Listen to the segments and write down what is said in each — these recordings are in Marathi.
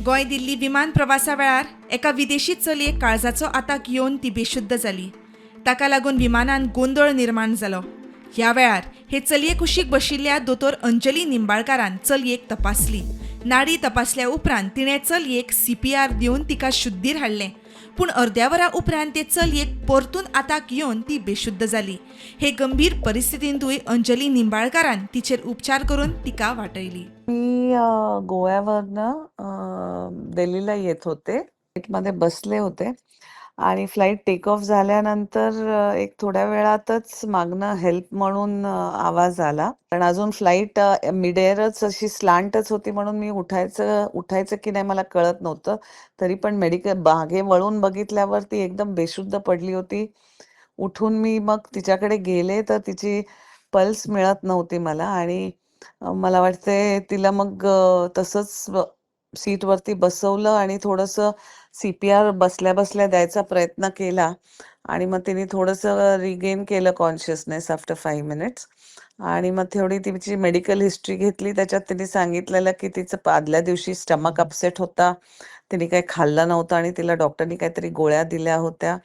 गोंय दिल्ली विमान प्रवासा वेळार एका विदेशी चलयेक काळजाचो आताक येवन ती बेशुद्ध जाली. ताका लागून विमानान गोंदळ निर्माण जालो. ह्या वेळार हे चलये कुशीक बशिल्ल्या दोतोर अंजली निंबाळकारान चलयेक तपासली. नाडी तपासल्या उपरांत तिणें चलयेक CPR दिवन तिका शुद्धीर हाडलें. पूण अर्द्या वरा उपरांत ते चलयेक परतून आताक येवन ती बेशुद्ध जाली. हे गंभीर परिस्थितींतूय अंजली निंबाळकारान तिचेर उपचार करून तिका वाटयली. मी गोव्यावरनं दिल्लीला येत होते. फ्लाईटमध्ये बसले होते आणि फ्लाईट टेक ऑफ झाल्यानंतर एक थोड्या वेळातच मागनं हेल्प म्हणून आवाज आला. कारण अजून फ्लाईट मिड एअरच अशी स्लांटच होती म्हणून मी उठायचं की नाही मला कळत नव्हतं. तरी पण मेडिकल मागे वळून बघितल्यावर ती एकदम बेशुद्ध पडली होती. उठून मी मग तिच्याकडे गेले तर तिची पल्स मिळत नव्हती मला आणि मला वाटते तिला मग तसंच सीटवरती बसवलं आणि थोडंसं CPR बसल्या बसल्या द्यायचा प्रयत्न केला आणि मग तिने थोडंसं रिगेन केलं कॉन्शियसनेस आफ्टर 5 मिनिट्स. आणि मग थोडी तिची मेडिकल हिस्ट्री घेतली. त्याच्यात तिने सांगितलेलं की तिचं आदल्या दिवशी स्टमक अपसेट होता. तिने काही खाल्लं नव्हतं आणि तिला डॉक्टरनी काहीतरी गोळ्या दिल्या होत्या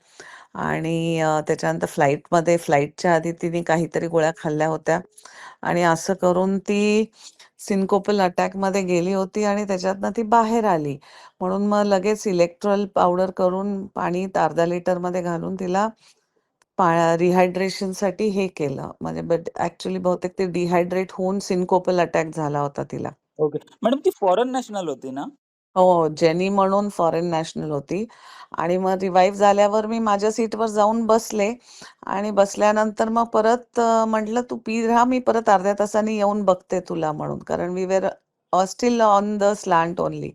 आणि त्याच्यानंतर फ्लाईटच्या आधी तिने काहीतरी गोळ्या खाल्ल्या होत्या आणि असं करून ती सिन्कोपल अटॅकमध्ये गेली होती आणि त्याच्यातनं ती बाहेर आली. म्हणून मग लगेच इलेक्ट्रॉल पावडर करून पाणी अर्धा लिटरमध्ये घालून तिला रिहायड्रेशनसाठी हे केलं. म्हणजे बट ऍक्च्युली बहुतेक ते डिहायड्रेट होऊन सिन्कोपल अटॅक झाला होता तिला. ओके. मॅडम ती फॉरेन नॅशनल होती ना? हो, जेनी म्हणून फॉरेन नॅशनल होती. आणि मग रिवाईव्ह झाल्यावर मी माझ्या सीटवर जाऊन बसले आणि बसल्यानंतर मग परत म्हटलं तू पी राहा, मी परत अर्ध्या तासाने येऊन बघते तुला म्हणून. कारण we were still on the slant only.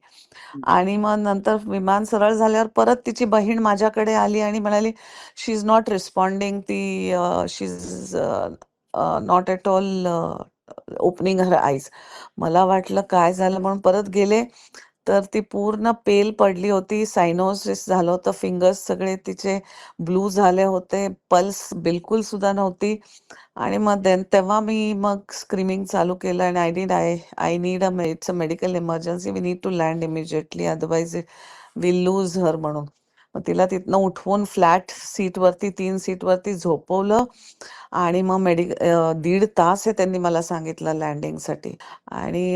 आणि मग नंतर विमान सरळ झाल्यावर परत तिची बहीण माझ्याकडे आली आणि म्हणाली शी इज नॉट रिस्पॉन्डिंग, ती she is not at all opening her eyes. मला वाटलं काय झालं म्हणून परत गेले तर ती पूर्ण पेल पडली होती. सायनोसिस झालं होतं. फिंगर्स सगळे तिचे ब्लू झाले होते. पल्स बिलकुल सुद्धा नव्हती. आणि मग तेव्हा मी मग स्क्रीमिंग चालू केलं आणि I need it's a medical emergency, we need to land immediately, otherwise will lose her म्हणून. मग तिला तिथनं उठवून फ्लॅट सीटवरती 3 सीटवरती झोपवलं आणि मग 1.5 तास हे त्यांनी मला सांगितलं लँडिंगसाठी. आणि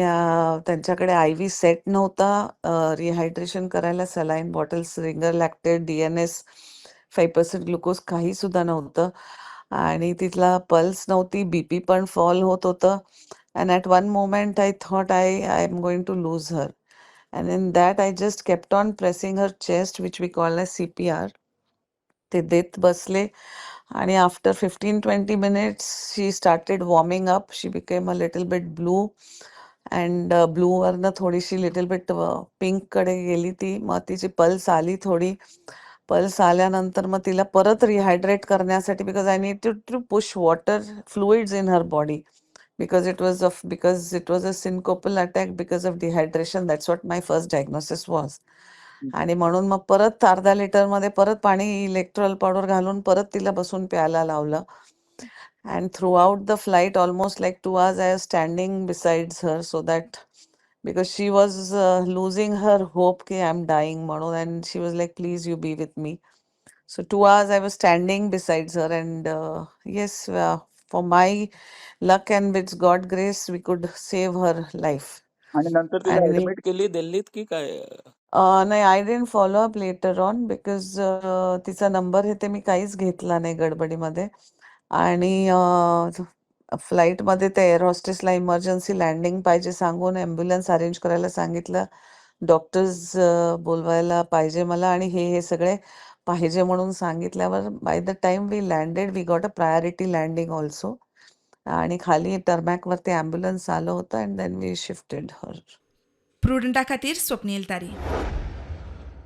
त्यांच्याकडे IV सेट नव्हता रिहायड्रेशन करायला. Saline bottles, ringer lactate, DNS, 5% glucose काही सुद्धा नव्हतं. आणि तिथला पल्स नव्हती. BP पण फॉल होत होतं. And at one moment I thought I am going to lose her. And in that I just kept on pressing her chest which we call as CPR. ते देत बसले आणि after 15-20 minutes she started warming up. She became a little bit blue and ब्लूवरनं थोडीशी लिटल बिट पिंककडे गेली ती. मग तिची पल्स आली थोडी. पल्स आल्यानंतर मग तिला परत रिहायड्रेट करण्यासाठी, because I need to push water fluids in her body because it was a syncopal attack because of dehydration. That's what my first diagnosis was. आणि म्हणून मग परत अर्धा लिटरमध्ये परत पाणी इलेक्ट्रॉल पावडर घालून परत तिला बसून प्यायला लावलं. And through out the flight almost like 2 hours I was standing besides her so that because she was losing her hope ki I'm dying म्हणून, and she was like please you be with me. So 2 hours I was standing besides her and yes, for my luck and with God grace we could save her life. आणि नंतर तिला आणि ऍडमिट केली दिल्लीत की काय? नाही, I didn't follow up later on because तिचा नंबर हे ते मी काहीच घेतला नाही गडबडीमध्ये. आणि फ्लाईटमध्ये ते एअर होस्टेसला इमर्जन्सी लँडिंग पाहिजे सांगून ॲम्ब्युलन्स अरेंज करायला सांगितलं. डॉक्टर्स बोलवायला पाहिजे मला आणि हे सगळे पाहिजे म्हणून सांगितल्यावर by the time we landed we got a priority landing also. आणि खाली टर्मॅकवरती ॲम्ब्युलन्स आलं होतं and then we shifted her. प्रुडंटा खातीर स्वप्नील तारी.